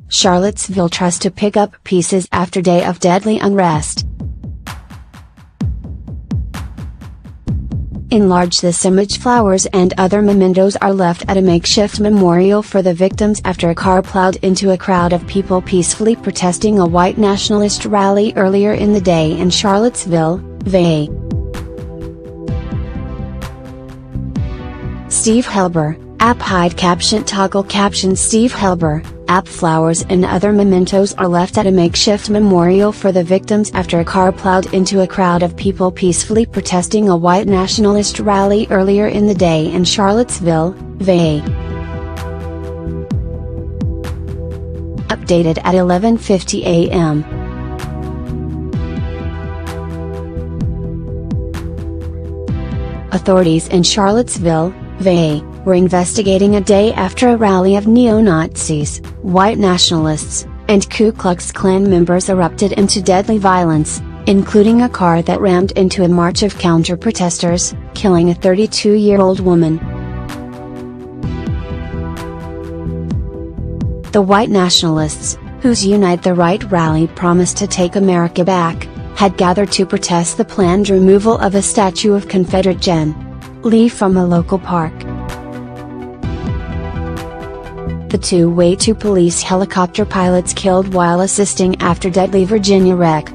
Charlottesville tries to pick up pieces after day of deadly unrest. Enlarge this image. Flowers and other mementos are left at a makeshift memorial for the victims after a car plowed into a crowd of people peacefully protesting a white nationalist rally earlier in the day in Charlottesville, VA. Steve Helber, app hide caption toggle caption. Steve Helber, app flowers and other mementos are left at a makeshift memorial for the victims after a car plowed into a crowd of people peacefully protesting a white nationalist rally earlier in the day in Charlottesville, VA. Updated at 11:50 a.m. Authorities in Charlottesville, VA, were investigating a day after a rally of neo-Nazis, white nationalists, and Ku Klux Klan members erupted into deadly violence, including a car that rammed into a march of counter-protesters, killing a 32-year-old woman. The white nationalists, whose Unite the Right rally promised to take America back, had gathered to protest the planned removal of a statue of Confederate Gen. Lee from a local park. The two police helicopter pilots killed while assisting after deadly Virginia wreck.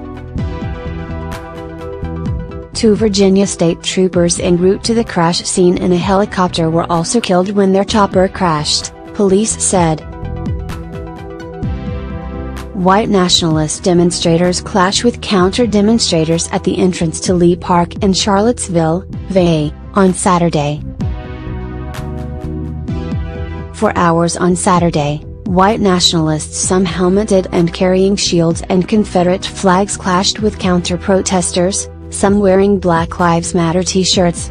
2 Virginia state troopers en route to the crash scene in a helicopter were also killed when their chopper crashed, police said. White nationalist demonstrators clash with counter-demonstrators at the entrance to Lee Park in Charlottesville, VA, on Saturday. For hours on Saturday, white nationalists, some helmeted and carrying shields and Confederate flags, clashed with counter-protesters, some wearing Black Lives Matter t-shirts.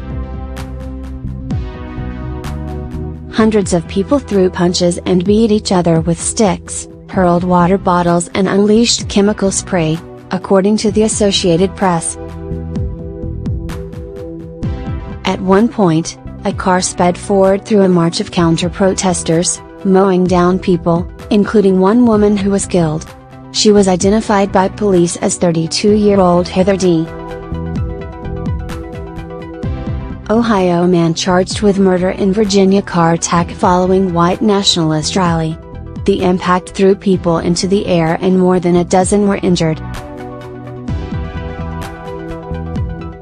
Hundreds of people threw punches and beat each other with sticks, hurled water bottles and unleashed chemical spray, according to the Associated Press. At one point, a car sped forward through a march of counter-protesters, mowing down people, including one woman who was killed. She was identified by police as 32-year-old Heather D. Ohio man charged with murder in Virginia car attack following white nationalist rally. The impact threw people into the air and more than a dozen were injured.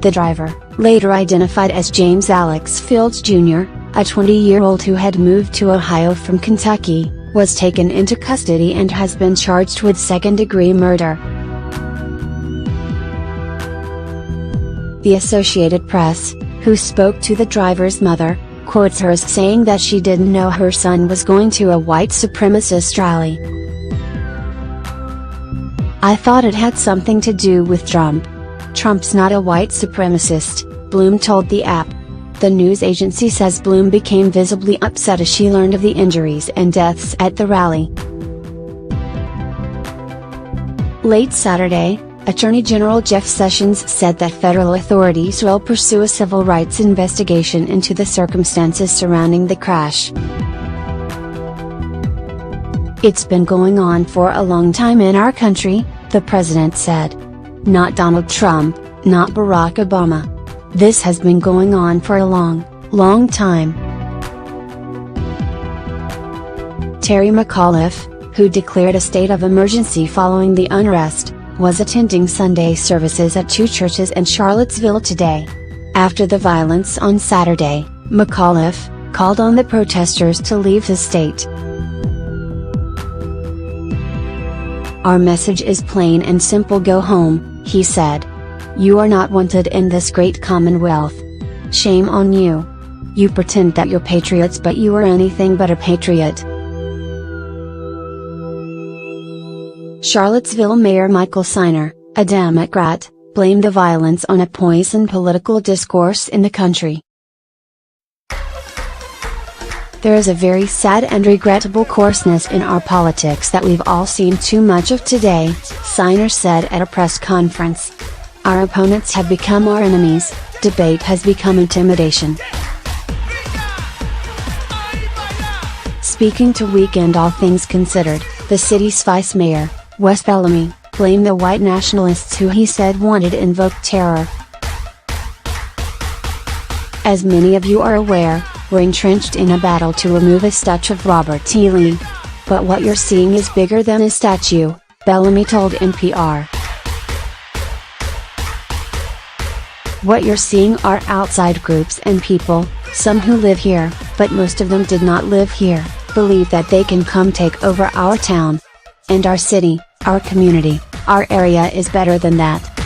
The driver, later identified as James Alex Fields Jr., a 20-year-old who had moved to Ohio from Kentucky, was taken into custody and has been charged with second-degree murder. The Associated Press, who spoke to the driver's mother, quotes her as saying that she didn't know her son was going to a white supremacist rally. "I thought it had something to do with Trump. Trump's not a white supremacist," Bloom told the app. The news agency says Bloom became visibly upset as she learned of the injuries and deaths at the rally. Late Saturday, Attorney General Jeff Sessions said that federal authorities will pursue a civil rights investigation into the circumstances surrounding the crash. "It's been going on for a long time in our country," the president said. "Not Donald Trump, not Barack Obama. This has been going on for a long, long time." Terry McAuliffe, who declared a state of emergency following the unrest, was attending Sunday services at 2 churches in Charlottesville today. After the violence on Saturday, McAuliffe called on the protesters to leave the state. "Our message is plain and simple: go home," he said. "You are not wanted in this great commonwealth. Shame on you. You pretend that you're patriots, but you are anything but a patriot." Charlottesville Mayor Michael Siner, a Democrat, blamed the violence on a poisoned political discourse in the country. "There is a very sad and regrettable coarseness in our politics that we've all seen too much of today," Siner said at a press conference. Our opponents have become our enemies, debate has become intimidation. Speaking to Weekend All Things Considered, the city's vice mayor, Wes Bellamy, blamed the white nationalists who he said wanted to invoke terror. As many of you are aware, we're entrenched in a battle to remove a statue of Robert T. Lee. But what you're seeing is bigger than a statue, Bellamy told NPR. What you're seeing are outside groups and people, some who live here, but most of them did not live here, believe that they can come take over our town. And our city, our community, our area is better than that.